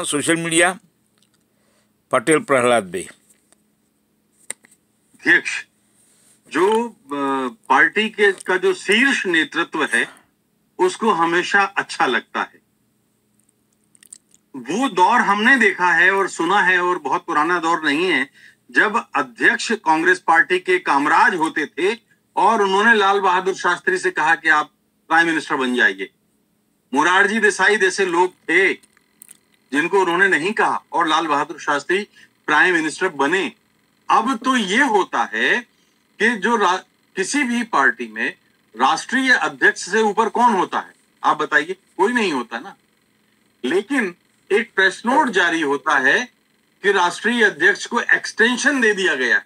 Social media Patel Prahlad भाई अध्यक्ष जो पार्टी के का जो शीर्ष नेतृत्व है उसको हमेशा अच्छा लगता है। वो दौर हमने देखा है और सुना है और बहुत पुराना दौर नहीं है जब अध्यक्ष कांग्रेस पार्टी के कामराज होते थे और उन्होंने लाल बहादुर शास्त्री से कहा कि आप प्राइम मिनिस्टर बन जाइए। मोरारजी देसाई जैसे लोग थे जिनको उन्होंने नहीं कहा और लाल बहादुर शास्त्री प्राइम मिनिस्टर बने। अब तो ये होता है कि जो किसी भी पार्टी में राष्ट्रीय अध्यक्ष से ऊपर कौन होता है, आप बताइए? कोई नहीं होता ना। लेकिन एक प्रेस नोट जारी होता है कि राष्ट्रीय अध्यक्ष को एक्सटेंशन दे दिया गया है।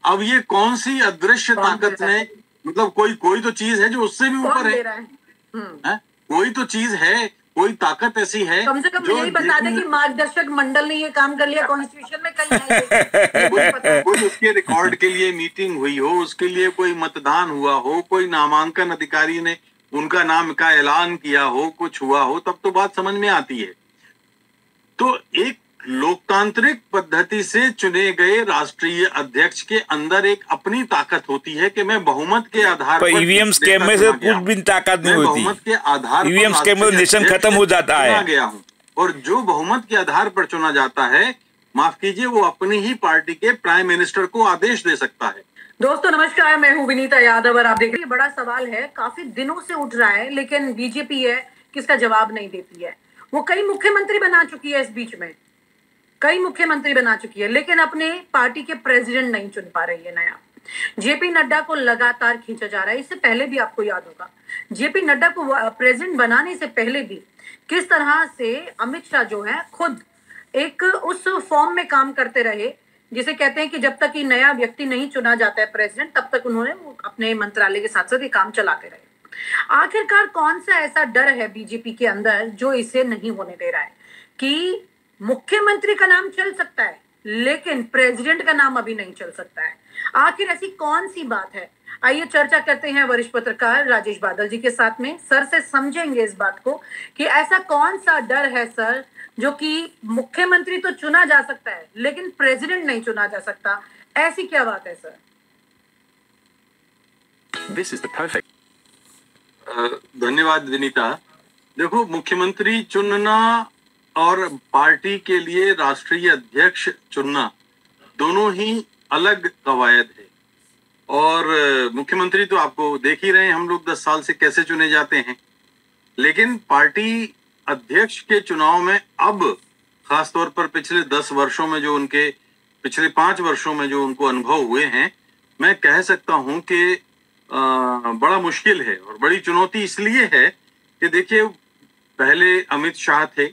अब ये कौन सी अदृश्य ताकत ने, मतलब कोई तो चीज है जो उससे भी ऊपर है। कोई तो चीज है, कोई ताकत ऐसी है। कम से कम यही बता दे कि मार्गदर्शक मंडल ने ये काम कर लिया कॉन्स्टिट्यूशन में, कहीं नहीं कोई उसके रिकॉर्ड के लिए मीटिंग हुई हो, उसके लिए कोई मतदान हुआ हो, कोई नामांकन अधिकारी ने उनका नाम का ऐलान किया हो, कुछ हुआ हो, तब तो बात समझ में आती है। तो एक लोकतांत्रिक पद्धति से चुने गए राष्ट्रीय अध्यक्ष के अंदर एक अपनी ताकत होती है कि मैं बहुमत के आधार पर ईवीएम स्कैम में से कुछ भी ताकत नहीं होती। बहुमत के आधार पर ईवीएम स्कैम में नेशन खत्म हो जाता है। गया हूं और जो बहुमत के आधार पर चुना जाता है, माफ कीजिए, वो अपनी ही पार्टी के प्राइम मिनिस्टर को आदेश दे सकता है। दोस्तों नमस्कार, मैं हूं विनीता यादव और आप देख रहे हैं। बड़ा सवाल है, काफी दिनों से उठ रहा है, लेकिन बीजेपी है किसका जवाब नहीं देती है। वो कई मुख्यमंत्री बना चुकी है, इस बीच में कई मुख्यमंत्री बना चुकी है, लेकिन अपने पार्टी के प्रेसिडेंट नहीं चुन पा रही है नया। जेपी नड्डा को लगातार खींचा जा रहा है। इससे पहले भी आपको याद होगा, जेपी नड्डा को प्रेसिडेंट बनाने से पहले भी किस तरह से अमित शाह जो है खुद एक उस फॉर्म में काम करते रहे जिसे कहते हैं कि जब तक ये नया व्यक्ति नहीं चुना जाता है प्रेसिडेंट, तब तक उन्होंने अपने मंत्रालय के साथ साथ ये काम चलाते रहे। आखिरकार कौन सा ऐसा डर है बीजेपी के अंदर जो इसे नहीं होने दे रहा है कि मुख्यमंत्री का नाम चल सकता है लेकिन प्रेसिडेंट का नाम अभी नहीं चल सकता है? आखिर ऐसी कौन सी बात है? आइए चर्चा करते हैं वरिष्ठ पत्रकार राजेश बादल जी के साथ में। सर से समझेंगे इस बात को कि ऐसा कौन सा डर है सर जो कि मुख्यमंत्री तो चुना जा सकता है लेकिन प्रेसिडेंट नहीं चुना जा सकता। ऐसी क्या बात है sir? This is the perfect. धन्यवाद विनीता। देखो, मुख्यमंत्री चुनना और पार्टी के लिए राष्ट्रीय अध्यक्ष चुनना दोनों ही अलग कवायद है। और मुख्यमंत्री तो आपको देख ही रहे हैं हम लोग 10 साल से कैसे चुने जाते हैं, लेकिन पार्टी अध्यक्ष के चुनाव में अब खासतौर पर पिछले 10 वर्षों में जो उनके पिछले 5 वर्षों में जो उनको अनुभव हुए हैं, मैं कह सकता हूं कि बड़ा मुश्किल है और बड़ी चुनौती इसलिए है कि देखिए, पहले अमित शाह थे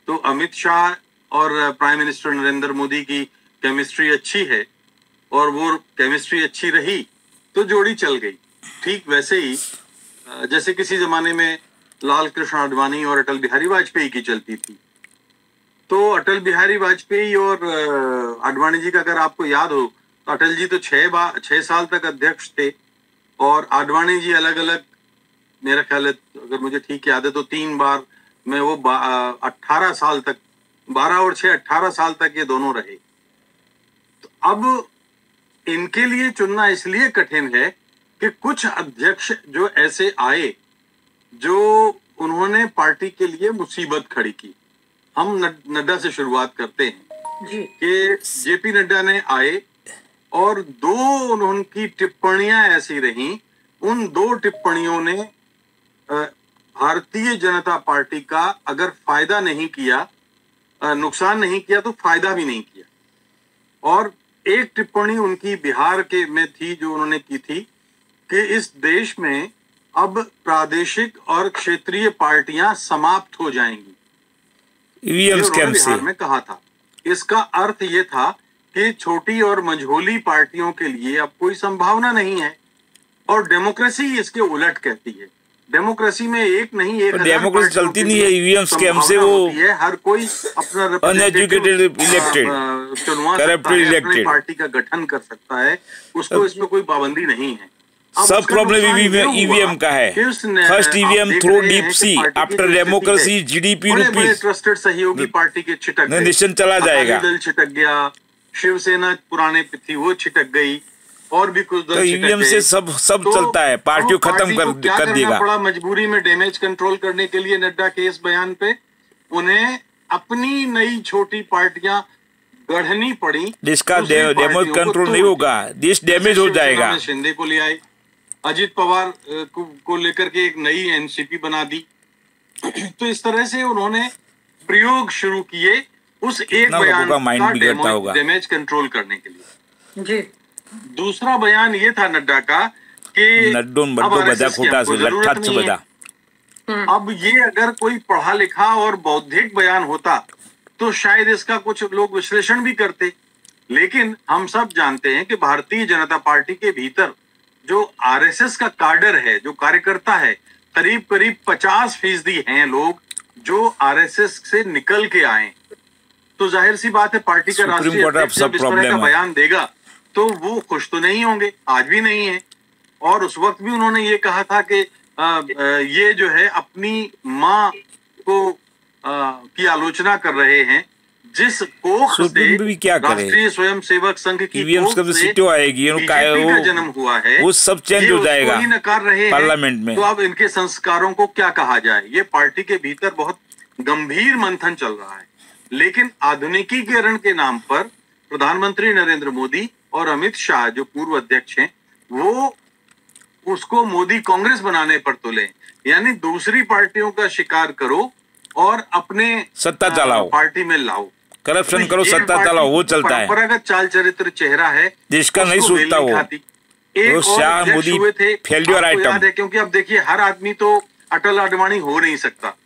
तो अमित शाह और प्राइम मिनिस्टर नरेंद्र मोदी की केमिस्ट्री अच्छी है और वो केमिस्ट्री अच्छी रही तो जोड़ी चल गई। ठीक वैसे ही जैसे किसी जमाने में लाल कृष्ण आडवाणी और अटल बिहारी वाजपेयी की चलती थी, तो अटल बिहारी वाजपेयी और आडवाणी जी का अगर आपको याद हो तो अटल जी तो 6 साल तक अध्यक्ष थे और आडवाणी जी अलग अलग, मेरा ख्याल है अगर मुझे ठीक याद है तो 3 बार में वो 18 साल तक, 12 और 6 18 साल तक ये दोनों रहे। तो अब इनके लिए चुनना इसलिए कठिन है कि कुछ अध्यक्ष जो ऐसे आए जो उन्होंने पार्टी के लिए मुसीबत खड़ी की। हम नड्डा से शुरुआत करते हैं कि जेपी नड्डा ने आए और 2 उनकी टिप्पणियां ऐसी रहीं, उन 2 टिप्पणियों ने भारतीय जनता पार्टी का अगर फायदा नहीं किया, नुकसान नहीं किया तो फायदा भी नहीं किया। और एक टिप्पणी उनकी बिहार के में थी जो उन्होंने की थी कि इस देश में अब प्रादेशिक और क्षेत्रीय पार्टियां समाप्त हो जाएंगी। बिहार में कहा था। इसका अर्थ ये था कि छोटी और मझोली पार्टियों के लिए अब कोई संभावना नहीं है और डेमोक्रेसी इसके उलट कहती है। डेमोक्रेसी में एक नहीं, एक डेमोक्रेसी चलती नहीं है। ईवीएम स्कैम से वो है, हर कोई अपना अनएजुकेटेड इलेक्टेड चुनवा सकता है, अपनी पार्टी का गठन कर सकता है, उसको इसमें कोई पाबंदी नहीं है। अब सब उसका प्रॉब्लम नुकसान ये हुआ ईवीएम का है। कि उसने- फर्स्ट आप ईवीएम देख थ्रू रहे हैं डीप कि सी पार्टी की आफ्टर जो स्थिति डेमोक्रेसी है, जीडीपी बड़े बड़े रुपीज ट्रस्टेड सहयोगी पार्टी के छिटक गए, निश्चित चला जाएगा। अकाली दल छिटक गया, शिवसेना पुराने पे थी वो छिटक गई, और भी कुछ तो दल छिटक ईवीएम गए। से सब तो चलता है, पार्टियों अब खत्म पार्टी को क्या कर करना देगा। पड़ा मजबूरी में डैमेज कंट्रोल करने के लिए नड्डा के इस बयान पे उन्हें अपनी नई छोटी पार्टियां गढ़नी पड़ी। जिसका दूसरी डैमेज पार्टियों को कंट्रोल नहीं तोड़ होगा, देश दिया। डैमेज हो शिवसेना जाएगा। में शिंदे को ले आए, अजित पवार को लेकर के एक नई एनसीपी बना दी। तो इस तरह से उन्होंने प्रयोग शुरू किए उस एक कितना लोगों बयान का माइंड बिगड़ता का होगा। डैमेज कंट्रोल करने के लिए। जी। दूसरा बयान ये था नड्डा का कि नड्डों अब बड्डो बजा RSS की खोटा हमको से जरूरत लट्ठा से नहीं है। बजा। अब ये अगर कोई पढ़ा लिखा और बौद्धिक बयान होता तो शायद इसका कुछ लोग विश्लेषण भी करते, लेकिन हम सब जानते हैं कि भारतीय जनता पार्टी के भीतर जो आरएसएस का कार्डर है, जो कार्यकर्ता है, करीब करीब 50% हैं लोग जो आरएसएस से निकल के आए। तो जाहिर सी बात है पार्टी का सुप्रीम राष्ट्रीय कोर्ट अध्यक्ष अब सब जब इस तरह का प्रॉब्लम है। बयान देगा तो वो खुश तो नहीं होंगे, आज भी नहीं है। और उस वक्त भी उन्होंने ये कहा था कि ये जो है अपनी माँ को की आलोचना कर रहे हैं, जिस कोख से सुप्रीम भी क्या करे? राष्ट्रीय स्वयंसेवक संघ की ईवीएम कोख कब से सीटों आएगी, बीजेपी का जन्म हुआ है, वो सब चेंज ये हो उसको जाएगा ही नकार रहे हैं। पार्लियामेंट में। तो अब इनके संस्कारों को क्या कहा जाए? ये पार्टी के भीतर बहुत गंभीर मंथन चल रहा है। लेकिन आधुनिकीकरण के नाम पर प्रधानमंत्री नरेंद्र मोदी और अमित शाह जो पूर्व अध्यक्ष हैं, वो उसको मोदी कांग्रेस बनाने पर तुले, यानी दूसरी पार्टियों का शिकार करो और अपने सत्ता चलाओ, पार्टी में लाओ, करप्शन तो करो, ये सत्ता पार्टी चलाओ, वो चलता है। परंपरागत चाल चरित्र चेहरा है जिसका नहीं उसको मेल सूझता वो। खाती। एक वो और शाह अध्यक्ष मोदी हुए थे, फेल्योर आपको आइटम। याद है, क्योंकि अब देखिए हर आदमी तो अटल आडवाणी हो नहीं सकता।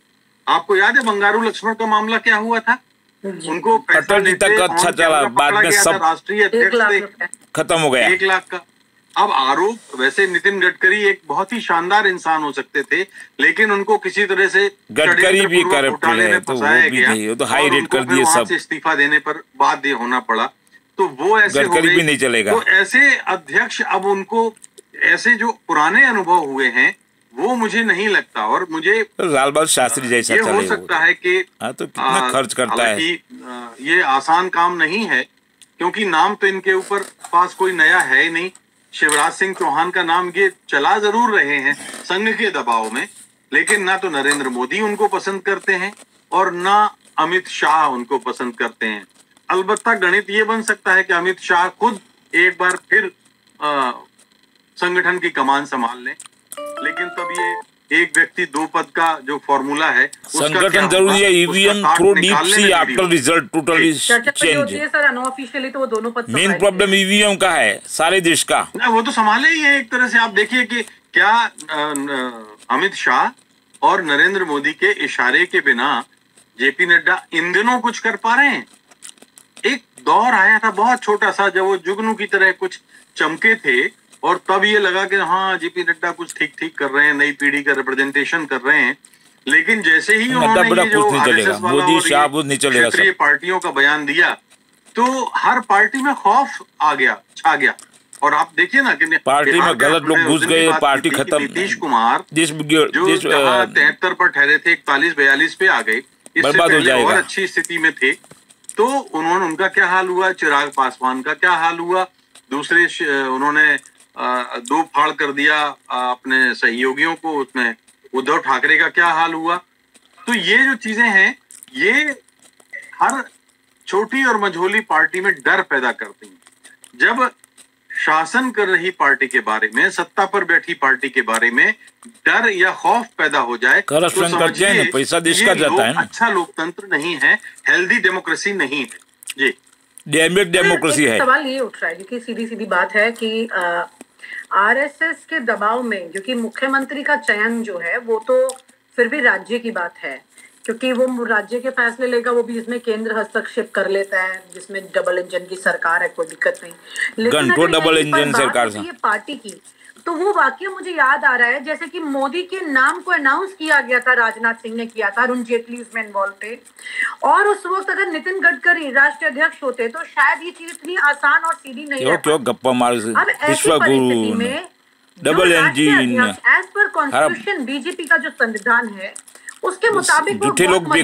आपको याद है बंगारू लक्ष्मण का मामला क्या हुआ था? उनको पैसा अटल जी तक लेते अच्छा और चला, कैमरा बाद पकड़ा में गया था, सब राष्ट्रीय 1 अध्यक्ष लाख थे, रुपए। खत्म हो गया। 1 लाख का। अब आरोप, वैसे नितिन गडकरी एक बहुत ही शानदार इंसान हो सकते थे, लेकिन उनको किसी तरह से गडकरी भी षड्यंत्रपूर्वक करप्टेड घोटाले है, में तो वो फंसाया भी गया नहीं, वो तो हाई और रेट उनको कर फिर दिए वहां सब। से इस्तीफा देने पर बाध्य होना पड़ा। तो वो ऐसे हो गडकरी गए। भी नहीं चलेगा। तो ऐसे अध्यक्ष अब उनको ऐसे जो पुराने अनुभव हुए हैं वो मुझे नहीं लगता, और मुझे तो लाल बहादुर शास्त्री जैसा ये हो चले सकता है कि हाँ, तो कितना खर्च करता है। हालांकि ये आसान काम नहीं है, क्योंकि नाम तो इनके ऊपर पास कोई नया है ही नहीं। शिवराज सिंह चौहान का नाम ये चला जरूर रहे हैं संघ के दबाव में, लेकिन ना तो नरेंद्र मोदी उनको पसंद करते हैं और ना अमित शाह उनको पसंद करते हैं। अलबत्ता गणित ये बन सकता है कि अमित शाह खुद एक बार फिर संगठन की कमान संभाल लें, लेकिन तब ये एक व्यक्ति दो पद का जो फॉर्मूला है उसका क्या संगठन होगा, जरूरी है। उसका ईवीएम काट थ्रू निकालने डीप सी में देरी आफ्टर होगी। रिजल्ट टोटली चर्चा तो ये होती चेंज। है सर, अनऑफिशियली तो वो दोनों पद मेन संभाल प्रॉब्लम लेंगे। ईवीएम का है सारे देश का। ना, वो तो संभाले ही है एक तरह से। आप देखिए कि क्या अमित शाह और नरेंद्र मोदी के इशारे के बिना जेपी नड्डा इन दिनों कुछ कर पा रहे हैं? एक दौर आया था बहुत छोटा सा जब वो जुगनू की तरह कुछ चमके थे, और तब ये लगा कि हाँ जेपी नड्डा कुछ ठीक ठीक कर रहे हैं, नई पीढ़ी का रिप्रेजेंटेशन कर रहे हैं। लेकिन जैसे ही उन्होंने बड़ा ये जो कुछ नहीं चलेगा, आरएसएस वाला मोदी और शाह ये कुछ नहीं चलेगा क्षेत्रीय सब। पार्टियों का बयान दिया तो हर पार्टी में खौफ आ गया, छा गया। और आप देखिए ना कि पार्टी बिहार में का गलत लोग हमने उस घुस दिन भी गए, बात पार्टी की थी कि खत्म। नीतीश कुमार जिस जो जहां 73 पर ठहरे थे 41-42 पे आ गए, इससे बर्बाद हो पहले और जाएगा। अच्छी स्थिति में थे। तो उनका क्या हाल हुआ, चिराग पासवान का क्या हाल हुआ, दूसरे उन्होंने दो फाड़ कर दिया अपने सहयोगियों को, उसमें उद्धव ठाकरे का क्या हाल हुआ। तो ये जो चीजें हैं ये हर छोटी और मझोली पार्टी में डर पैदा करती हैं। जब शासन कर रही पार्टी के बारे में, सत्ता पर बैठी पार्टी के बारे में डर या खौफ पैदा हो जाए तो करप्शन करते हैं ना, समझिए पैसा देश ये का जाता है ना। अच्छा लोकतंत्र नहीं है, हेल्दी डेमोक्रेसी नहीं है। जी, डैमेज डेमोक्रेसी एक है। सवाल ये उठ रहा है क्योंकि सीधी सीधी बात है कि आरएसएस के दबाव में, क्योंकि मुख्यमंत्री का चयन जो है वो तो फिर भी राज्य की बात है, क्योंकि वो राज्य के फैसले लेगा, वो भी इसमें केंद्र हस्तक्षेप कर लेता है, जिसमें डबल इंजन की सरकार है, कोई दिक्कत नहीं। लेकिन घंटों अगर डबल यहीं पर इंजन बात सरकार होती से। है पार्टी की, तो वो वाकया मुझे याद आ रहा है जैसे कि मोदी के नाम को अनाउंस किया गया था, राजनाथ सिंह ने किया था, अरुण जेटली उसमें इन्वॉल्व थे, और उस वक्त अगर नितिन गडकरी राष्ट्रीय अध्यक्ष होते तो शायद ये चीज इतनी आसान और सीधी नहीं है। क्यों गप्पा मार अब ऐसी परिस्थिति में double engine. As per constitution BJP का जो संविधान है उसके मुताबिक झूठे लोग भी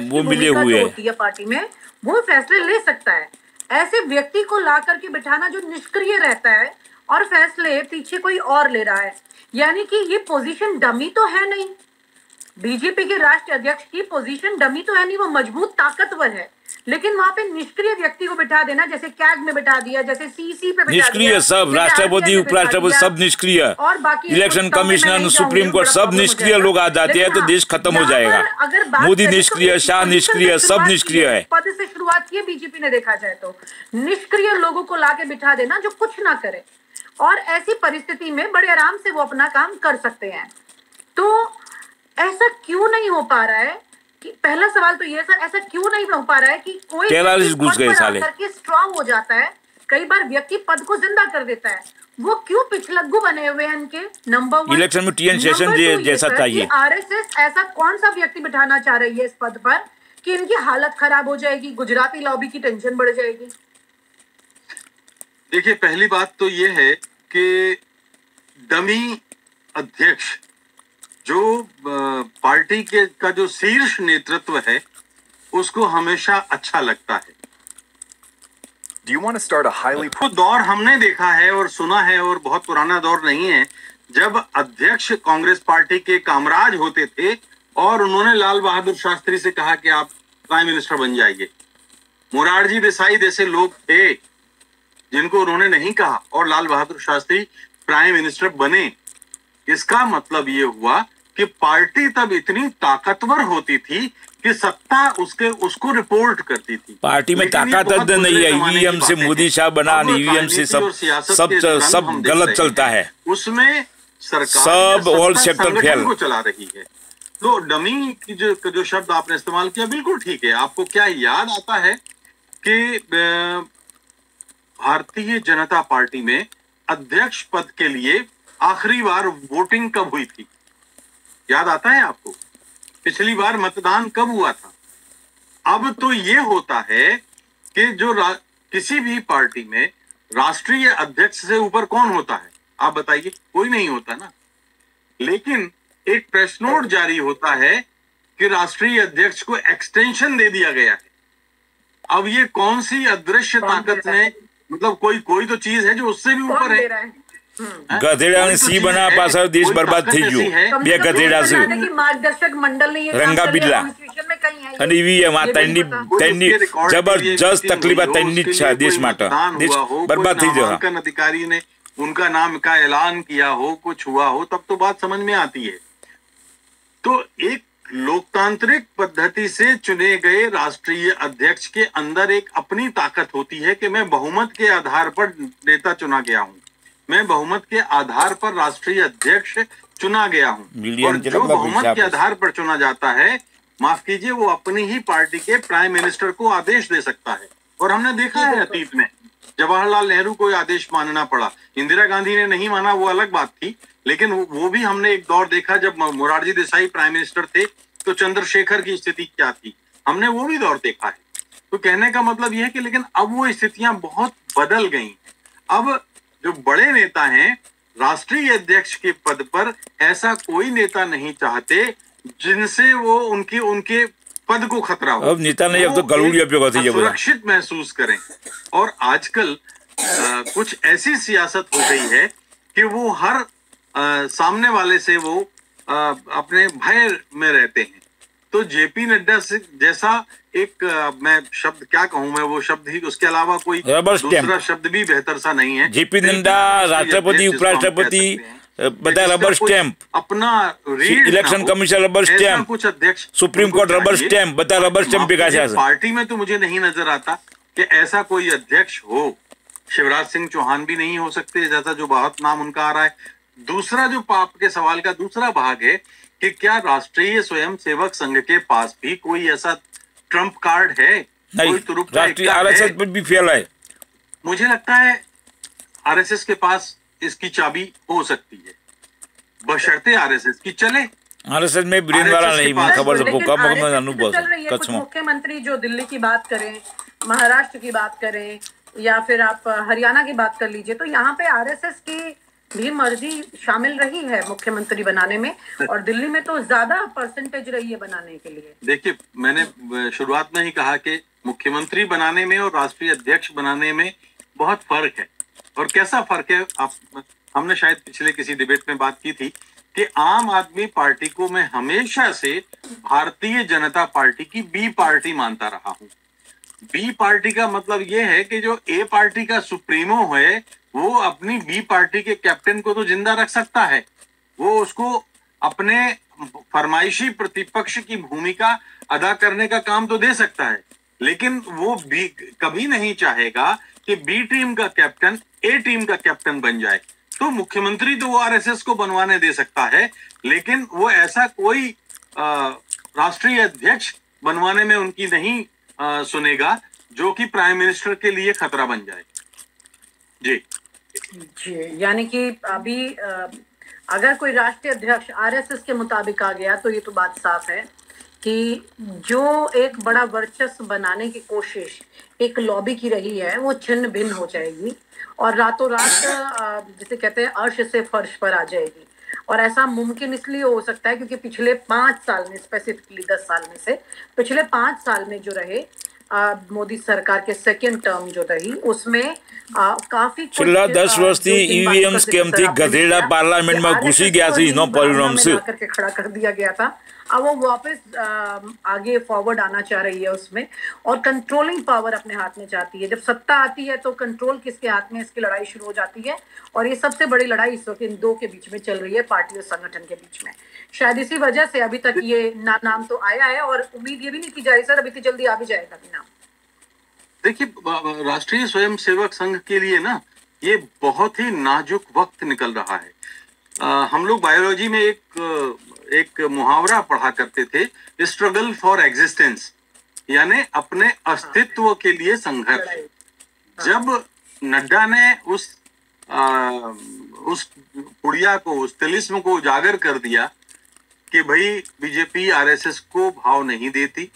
वो मिले हुए होती है पार्टी में, वो फैसले ले सकता है। ऐसे व्यक्ति को ला करके बिठाना जो निष्क्रिय रहता है और फैसले पीछे कोई और ले रहा है, यानी कि ये पोजीशन डमी तो है नहीं। बीजेपी के राष्ट्रीय अध्यक्ष की पोजीशन डमी तो है नहीं, वो मजबूत ताकतवर है, लेकिन वहां पे निष्क्रिय व्यक्ति को बिठा देना, जैसे कैग में बिठा दिया, जैसे सीसी पे बिठा निष्क्रिय, सब राष्ट्रपति उपराष्ट्रपति सब निष्क्रिय, और बाकी इलेक्शन कमिश्नर सुप्रीम कोर्ट सब निष्क्रिय लोग आ जाते हैं तो देश खत्म हो जाएगा। मोदी निष्क्रिय, शाह निष्क्रिय, सब निष्क्रिय है। पद से शुरुआत की बीजेपी ने, देखा जाए तो निष्क्रिय लोगों को लाके बिठा देना जो कुछ ना करे, और ऐसी परिस्थिति में बड़े आराम से वो अपना काम कर सकते हैं। तो ऐसा क्यों नहीं हो पा रहा है कि, पहला सवाल तो ये सर, ऐसा क्यों नहीं हो पा रहा है कि कोई करके स्ट्रांग हो जाता है, कई बार व्यक्ति पद को जिंदा कर देता है, वो क्यों पिछलग्गू बने हुए हैं इनके? नंबर 1, इलेक्शन में टीएन सेशन जैसा चाहिए। आरएसएस ऐसा कौन सा व्यक्ति बिठाना चाह रही है इस पद पर कि इनकी हालत खराब हो जाएगी, गुजराती लॉबी की टेंशन बढ़ जाएगी? देखिए, पहली बात तो ये है कि डमी अध्यक्ष जो पार्टी के का जो शीर्ष नेतृत्व है उसको हमेशा अच्छा लगता है। Do you want to start a highly... वो दौर हमने देखा है और सुना है, और बहुत पुराना दौर नहीं है, जब अध्यक्ष कांग्रेस पार्टी के कामराज होते थे और उन्होंने लाल बहादुर शास्त्री से कहा कि आप प्राइम मिनिस्टर बन जाइए। मोरारजी देसाई जैसे लोग थे जिनको उन्होंने नहीं कहा और लाल बहादुर शास्त्री प्राइम मिनिस्टर बने। इसका मतलब ये हुआ कि पार्टी तब इतनी ताकतवर होती थी कि सत्ता उसको रिपोर्ट करती थी। पार्टी में ताकत नहीं है, ईवीएम से मोदी शाह बना, ईवीएम से सब गलत चलता है, उसमें सरकार सब ऑल सेक्टर फेल को चला रही है। तो डमी की जो शब्द आपने इस्तेमाल किया बिल्कुल ठीक है। आपको क्या याद आता है कि भारतीय जनता पार्टी में अध्यक्ष पद के लिए आखिरी बार वोटिंग कब हुई थी? याद आता है आपको? पिछली बार मतदान कब हुआ था? अब तो ये होता है कि जो किसी भी पार्टी में राष्ट्रीय अध्यक्ष से ऊपर कौन होता है? आप बताइए, कोई नहीं होता ना। लेकिन एक प्रेस नोट जारी होता है कि राष्ट्रीय अध्यक्ष को एक्सटेंशन दे दिया गया है। अब ये कौन सी अदृश्य ताकत ने, मतलब कोई तो चीज है जो उससे भी ऊपर है। गधेड़ा ने सी बना पासा देश बर्बाद थी जो ये गधेड़ा से मार्गदर्शक मंडल ने ये रंगा बिल्ला आणि ईवीएम त्यांनी जबरदस्त तकलीफ त्यांनी देश माटा देश बर्बाद थी जो अधिकारी ने उनका नाम का ऐलान किया हो, कुछ हुआ हो, तब तो बात समझ में आती है। तो एक लोकतांत्रिक पद्धति से चुने गए राष्ट्रीय अध्यक्ष के अंदर एक अपनी ताकत होती है कि मैं बहुमत के आधार पर नेता चुना गया हूं, मैं बहुमत के आधार पर राष्ट्रीय अध्यक्ष चुना गया हूं। और जो बहुमत के आधार पर चुना जाता है, माफ कीजिए, वो अपनी ही पार्टी के प्राइम मिनिस्टर को आदेश दे सकता है। और हमने देखा है अतीत में जवाहरलाल नेहरू को आदेश मानना पड़ा, इंदिरा गांधी ने नहीं माना, वो अलग बात थी, लेकिन वो भी हमने एक दौर देखा जब मोरारजी देसाई प्राइम मिनिस्टर थे तो चंद्रशेखर की स्थिति क्या थी, हमने वो भी दौर देखा है। तो कहने का मतलब यह है कि लेकिन अब वो स्थितियां बहुत बदल गई। अब जो बड़े नेता हैं राष्ट्रीय अध्यक्ष के पद पर, ऐसा कोई नेता नहीं चाहते जिनसे वो उनके पद को खतरा हो। अब नेता नहीं, अब तो गलूड़िया पे होती है, सुरक्षित महसूस करें। और आजकल कुछ ऐसी सियासत हो गई है कि वो हर सामने वाले से वो अपने भय में रहते हैं। तो जेपी नड्डा से जैसा एक मैं शब्द क्या कहूं, मैं वो शब्द ही, उसके अलावा कोई दूसरा शब्द भी बेहतर सा नहीं है। जेपी नड्डा राष्ट्रपति उपराष्ट्रपति बता रबर स्टैंप, अपना इलेक्शन कमीशन रबर स्टैंप, कुछ अध्यक्ष सुप्रीम कोर्ट रबर स्टैंप, बता रबर स्टैंप पार्टी में तो मुझे नहीं नजर आता कि ऐसा कोई अध्यक्ष हो। शिवराज सिंह चौहान भी नहीं हो सकते, जैसा जो बहुत नाम उनका आ रहा है। दूसरा जो पाप के सवाल का दूसरा भाग है कि क्या राष्ट्रीय स्वयंसेवक संघ के पास भी कोई ऐसा ट्रम्प कार्ड है? नहीं, राष्ट्रीय आरएसएस पर भी फेल है। मुझे लगता है आरएसएस के पास इसकी चाबी हो सकती है, बशर्ते आरएसएस की चले। आरएसएस में ब्रेन वाला नहीं, खबर कुछ मुख्यमंत्री जो दिल्ली की बात करें, महाराष्ट्र की बात करें, या फिर आप हरियाणा की बात कर लीजिए, तो यहाँ पे आरएसएस की भी मर्जी शामिल रही है मुख्यमंत्री बनाने में, और दिल्ली में तो ज्यादा परसेंटेज रही है बनाने के लिए। देखिए, मैंने शुरुआत में ही कहा कि मुख्यमंत्री बनाने में और राष्ट्रीय अध्यक्ष बनाने में बहुत फर्क है। और कैसा फर्क है, हमने शायद पिछले किसी डिबेट में बात की थी कि आम आदमी पार्टी को मैं हमेशा से भारतीय जनता पार्टी की बी पार्टी मानता रहा हूं। बी पार्टी का मतलब यह है कि जो ए पार्टी का सुप्रीमो है वो अपनी बी पार्टी के कैप्टन को तो जिंदा रख सकता है, वो उसको अपने फरमाइशी प्रतिपक्ष की भूमिका अदा करने का काम तो दे सकता है, लेकिन वो भी कभी नहीं चाहेगा कि बी टीम का कैप्टन ए टीम का कैप्टन बन जाए। तो मुख्यमंत्री तो वो आरएसएस को बनवाने दे सकता है, लेकिन वो ऐसा कोई राष्ट्रीय अध्यक्ष बनवाने में उनकी नहीं सुनेगा जो कि प्राइम मिनिस्टर के लिए खतरा बन जाए। जी जी, यानी कि अभी अगर कोई राष्ट्रीय अध्यक्ष आरएसएस के मुताबिक आ गया तो ये तो बात साफ है कि जो एक बड़ा वर्चस्व बनाने की कोशिश एक लॉबी की रही है वो छिन्न भिन्न हो जाएगी और रातों रात जिसे कहते हैं अर्श से फर्श पर आ जाएगी। और ऐसा मुमकिन इसलिए हो सकता है क्योंकि पिछले 5 साल में, स्पेसिफिकली 10 साल में से पिछले 5 साल में जो रहे मोदी सरकार के सेकेंड टर्म जो रही उसमें काफी છેલ્લા 10 વર્ષથી ईवीएम स्केम थी, गधेड़ा पार्लियामेंट में घुसी गया थी नो परिणाम से करके खड़ा कर दिया गया था। अब वो वापस आगे फॉरवर्ड आना चाह रही है उसमें, और कंट्रोलिंग पावर अपने हाथ में चाहती है। जब सत्ता आती है तो कंट्रोल किसके हाथ में, इसकी लड़ाई शुरू हो जाती है। और ये सबसे बड़ी लड़ाई इस वक्त इन दो के बीच में चल रही है, पार्टी और संगठन के बीच में। शायद इसी वजह से अभी तक ये नाम तो आया है और उम्मीद ये भी नहीं की जा रही सर अभी तो जल्दी आ भी जाएगा भी नाम। देखिए, राष्ट्रीय स्वयंसेवक संघ के लिए ना ये बहुत ही नाजुक वक्त निकल रहा है। हम लोग बायोलॉजी में एक मुहावरा पढ़ा करते थे, स्ट्रगल फॉर एग्जिस्टेंस, यानी अपने अस्तित्व के लिए संघर्ष। जब नड्डा ने उस पुड़िया को, उस तिलिस्म को उजागर कर दिया कि भाई बीजेपी आरएसएस को भाव नहीं देती,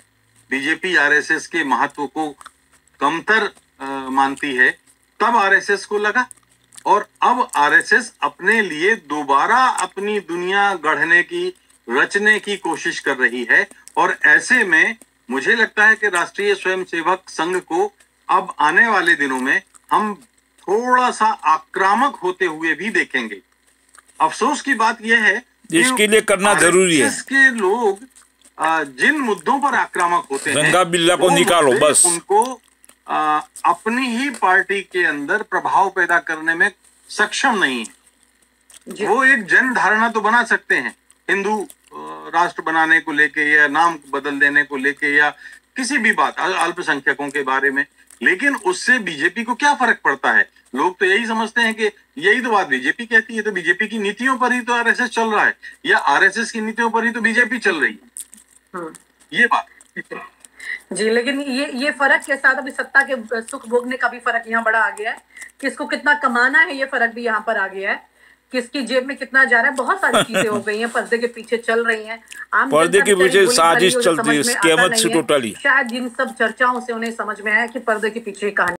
बीजेपी आरएसएस के महत्व को कमतर मानती है, तब आरएसएस को लगा। और अब आरएसएस अपने लिए दोबारा अपनी दुनिया गढ़ने की, रचने की कोशिश कर रही है। और ऐसे में मुझे लगता है कि राष्ट्रीय स्वयंसेवक संघ को अब आने वाले दिनों में हम थोड़ा सा आक्रामक होते हुए भी देखेंगे। अफसोस की बात यह है इसके लिए करना जरूरी है। इसके लोग जिन मुद्दों पर आक्रामक होते हैं, रंगा बिल्ला को निकालो बस, उनको अपनी ही पार्टी के अंदर प्रभाव पैदा करने में सक्षम नहीं है। वो एक जन धारणा तो बना सकते हैं हिंदू राष्ट्र बनाने को लेके या नाम बदल देने को लेके या किसी भी बात अल्पसंख्यकों के बारे में, लेकिन उससे बीजेपी को क्या फर्क पड़ता है। लोग तो यही समझते हैं कि यही तो बात बीजेपी कहती है, तो बीजेपी की नीतियों पर ही तो आरएसएस चल रहा है, या आरएसएस की नीतियों पर ही तो बीजेपी चल रही है। ये बात जी, लेकिन ये फर्क के साथ अभी सत्ता के सुख भोगने का भी फर्क यहाँ बड़ा आ गया है। किसको कितना कमाना है ये फर्क भी यहाँ पर आ गया है, किसकी जेब में कितना जा रहा है। बहुत सारी चीजें हो गई हैं, पर्दे के पीछे चल रही हैं। पर्दे के पीछे साजिश चलती है, स्कैमत से टोटली। शायद इन सब चर्चाओं से उन्हें समझ में आया कि पर्दे के पीछे कहानी